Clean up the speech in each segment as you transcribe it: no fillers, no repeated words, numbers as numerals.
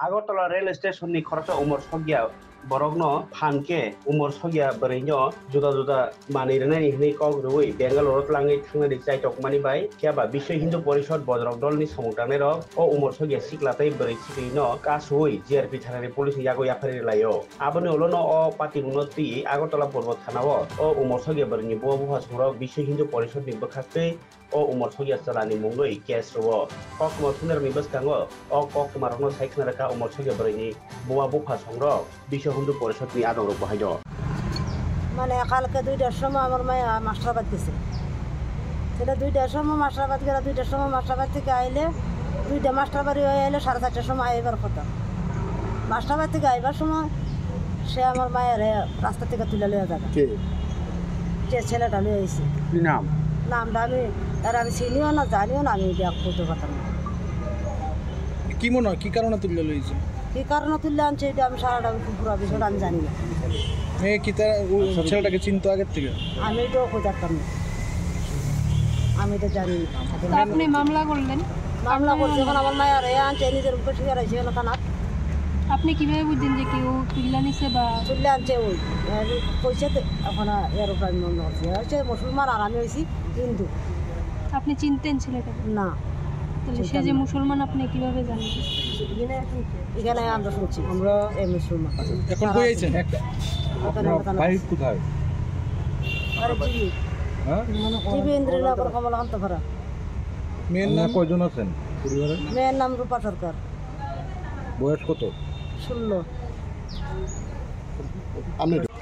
Agartala rail স্টেশনनि खरसा उमर सगिया borokno phanke umor sogia berino juda juda manirnai hini kogrui Bangalore tlangai thangnai chaitok mani bai kyaba Bisho Hindu Porishod Bodrok dolni samungtanai rok o umor sogia siklatai berei sikino kasui JRP thanani police yago yapari layo aboni olono o pati unoti Agortala Purbo thanao o umor sogia berini bo buha sungrok Bisho Hindu Porishod ni bokhaktei o umor sogia salani mungoi case ro kokmo thuner ni baskango o kokmarno saikhnaraka umor sogia berini boa buha sungrok Bisho Hindu Porishod ni adong rok bahaido মানে কালকে 2টার সময় আমার মায়া মাস্টারবাদ গেছে সেটা 2টার সময় মাস্টারবাদ গেল 2টার সময় মাস্টারবাদ থেকে আইলে 2টা মাস্টারবাড়ি হয়ে আইলে 4:30টার সময় আইবার কথা মাস্টারবাদ থেকে আইবার সময় সে আমার মায়ের রাস্তা থেকে তুলে লয়ে যাবে কে যে ছেলেটা লয়ে আইছে কি নাম নামটা আমি চিনিও না জানিও না আমি এটা বলতে পারতাম না কি মনে হয় কি কারণে তুলে লইছে কি কারণে তুলে আনছে এটা আমি সারাটা পুরো বিষয়টা আমি জানি না কি তার ছেলেটাকে চিনতো আগের থেকে আমি এটাও খোঁজাতাম না আমি এটা জানি না আপনি মামলা করলেন মামলা করছে যখন আমার মায়ের আনছে নিজের মুখে শিকার হয়েছে থানা আপনি কিভাবে বুঝছেন যে কেউ তুলে নিছে বা তুলে আনছে ওই পয়সা এখন এর উপর আমি মনে করছি হচ্ছে মুসলমান আর আমি হয়েছি হিন্দু আপনি চিনতেন ছেলেটাকে না তাহলে সে যে মুসলমান আপনি কিভাবে জানেন এখানে আমরা শুনছি আমরা এই মুসলমান এখন কই আইছেন একটা ভাই কোথায় আরে জি হ্যাঁ জিবি ইন্দ্রনগর কমলাকান্ত ভরা মেয়ের নাম কয়জন আছেন পরিবারে মেয়ের নাম রূপা সরকার বয়স কত 16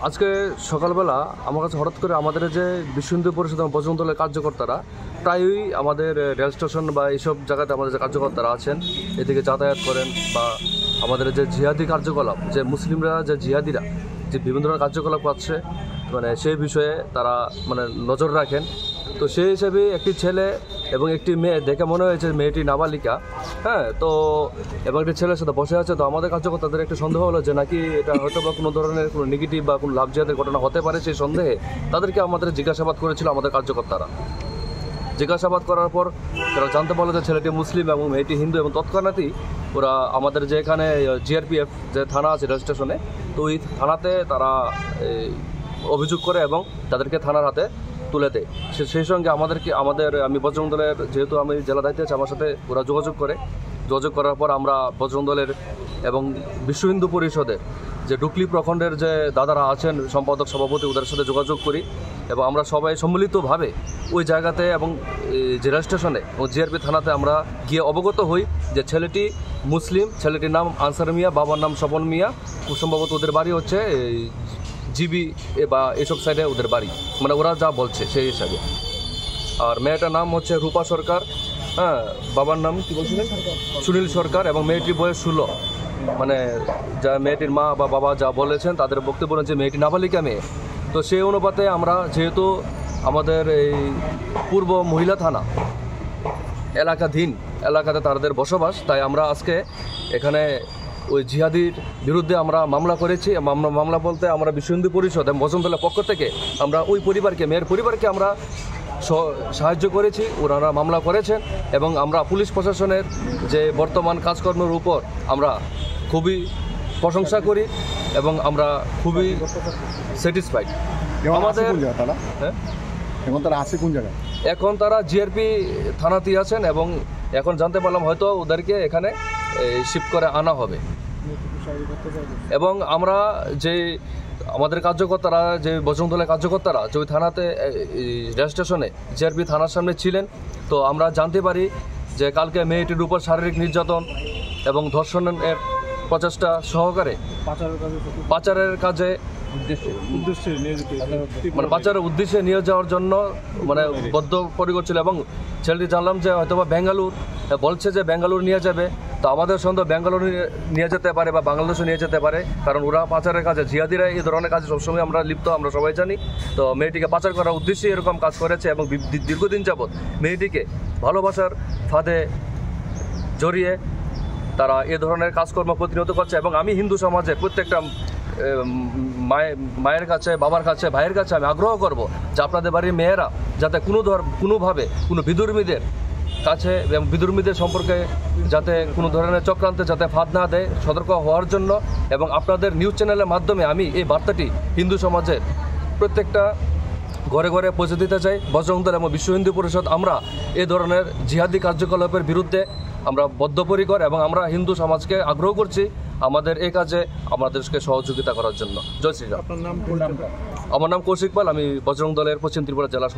আজকে সকালবেলা আমার কাছে হঠাৎ করে আমাদের যে বিশ্ব হিন্দু পরিষদ এবং বজরং দলের কার্যকর্তারা প্রায়ই আমাদের রেল স্টেশন বা এইসব জায়গাতে আমাদের যে কার্যকর্তারা আছেন এদিকে যাতায়াত করেন বা আমাদের যে জিহাদি কার্যকলাপ যে মুসলিমরা যে জিহাদিরা যে বিভিন্ন ধরনের কার্যকলাপ করছে মানে সেই বিষয়ে তারা মানে নজর রাখেন তো সেই হিসেবে একটি ছেলে এবং একটি মেয়ে দেখে মনে হয়েছে মেয়েটি নাবালিকা হ্যাঁ তো এবং একটি ছেলের সাথে বসে আছে তো আমাদের কার্যকর্তাদের একটু সন্দেহ হলো যে নাকি এটা হয়তো বা কোনো ধরনের কোনো নেগেটিভ বা কোনো লাভজিহাদের ঘটনা হতে পারে সেই সন্দেহে তাদেরকে আমাদের জিজ্ঞাসাবাদ করেছিল আমাদের কার্যকর্তারা জিজ্ঞাসাবাদ করার পর তারা জানতে পারলো যে ছেলেটি মুসলিম এবং মেয়েটি হিন্দু এবং তৎক্ষণাৎই ওরা আমাদের যে এখানে জিআরপিএফ যে থানা আছে রেল স্টেশনে তো ওই থানাতে তারা অভিযোগ করে এবং তাদেরকে থানার হাতে তুলে দেয় সেই সঙ্গে আমি বজরং দলের যেহেতু আমি জেলা দায়িত্বে আছি আমার সাথে ওরা যোগাযোগ করার পর আমরা বজরং দলের এবং বিশ্ব হিন্দু পরিষদের যে ডুকলি প্রখণ্ডের যে দাদারা আছেন সম্পাদক সভাপতি ওদের সাথে যোগাযোগ করি এবং আমরা সবাই সম্মিলিতভাবে ওই জায়গাতে এবং যে রেল স্টেশনে ও জিআরপি থানাতে আমরা গিয়ে অবগত হই যে ছেলেটি মুসলিম ছেলেটির নাম আনসার মিয়া বাবার নাম স্বপন মিয়া খুব সম্ভবত ওদের বাড়ি হচ্ছে জিবি বা এসব সাইডে ওদের বাড়ি মানে ওরা যা বলছে সেই হিসাবে আর মেয়েটার নাম হচ্ছে রূপা সরকার হ্যাঁ বাবার নাম কী বলছিলেন সুনীল সরকার এবং মেয়েটির বয়স 16 মানে যা মেয়েটির মা বা বাবা যা বলেছেন তাদের বক্তব্য যে মেয়েটি নাবালিকা মেয়ে তো সেই অনুপাতে আমরা যেহেতু আমাদের এই পূর্ব মহিলা থানা এলাকাতে তাদের বসবাস তাই আমরা আজকে এখানে ওই জিহাদির বিরুদ্ধে আমরা মামলা করেছি মামলা বলতে আমরা বিশ্ব হিন্দু পরিষদ এবং বজরং দলের পক্ষ থেকে আমরা ওই পরিবারকে মেয়ের পরিবারকে আমরা সাহায্য করেছি ওনারা মামলা করেছেন এবং আমরা পুলিশ প্রশাসনের যে বর্তমান কাজকর্মের উপর আমরা খুবই প্রশংসা করি এবং আমরা খুবই স্যাটিসফাইড আমাদের এখন তারা আছে কোন জায়গায় এখন তারা জিআরপি থানাতেই আছেন এবং এখন জানতে পারলাম হয়তো ওদেরকে এখানে শিফট করে আনা হবে এবং আমরা যে আমাদের কার্যকর্তারা যে বজরং দলের কার্যকর্তারা যে ওই থানাতে রেল স্টেশনে জিআরপি থানার সামনে ছিলেন তো আমরা জানতে পারি যে কালকে মেয়েটির উপর শারীরিক নির্যাতন এবং ধর্ষণের প্রচেষ্টা সহকারে পাচারের কাজে মানে পাচারের উদ্দেশ্যে নিয়ে যাওয়ার জন্য মানে বদ্ধপরিকর ছিল এবং ছেলেটি জানলাম যে হয়তো বা বেঙ্গালুর বলছে যে বেঙ্গালুর নিয়ে যাবে তো আমাদের সন্দেহ বেঙ্গালুর নিয়ে যেতে পারে বা বাংলাদেশও নিয়ে যেতে পারে কারণ ওরা পাচারের কাজে জিহাদিরা এই ধরনের কাজে সবসময় আমরা লিপ্ত আমরা সবাই জানি তো মেয়েটিকে পাচার করার উদ্দেশ্যে এরকম কাজ করেছে এবং দীর্ঘদিন যাবৎ মেয়েটিকে ভালোবাসার ফাঁদে জড়িয়ে তারা এ ধরনের কাজকর্ম প্রতিনিয়ত করছে এবং আমি হিন্দু সমাজে প্রত্যেকটা মায়ের কাছে বাবার কাছে ভাইয়ের কাছে আমি আগ্রহ করব যে আপনাদের বাড়ির মেয়েরা যাতে কোনোভাবে কোনো বিধর্মীদের কাছে এবং বিধর্মীদের সম্পর্কে যাতে কোনো ধরনের চক্রান্তে যাতে ফাঁদ না দেয় সতর্ক হওয়ার জন্য, এবং আপনাদের নিউজ চ্যানেলের মাধ্যমে আমি এই বার্তাটি হিন্দু সমাজের প্রত্যেকটা ঘরে ঘরে পৌঁছে দিতে চাই। বজরং দল এবং বিশ্ব হিন্দু পরিষদ আমরা এই ধরনের জিহাদি কার্যকলাপের বিরুদ্ধে আমরা বদ্ধপরিকর, এবং আমরা হিন্দু সমাজকে আগ্রহ করছি আমাদের এই কাজে আমাদেরকে সহযোগিতা করার জন্য। জয় শ্রীরাম। আপনার নাম? আমার নাম কৌশিক পাল, আমি বজরং দলের পশ্চিম ত্রিপুরা জেলা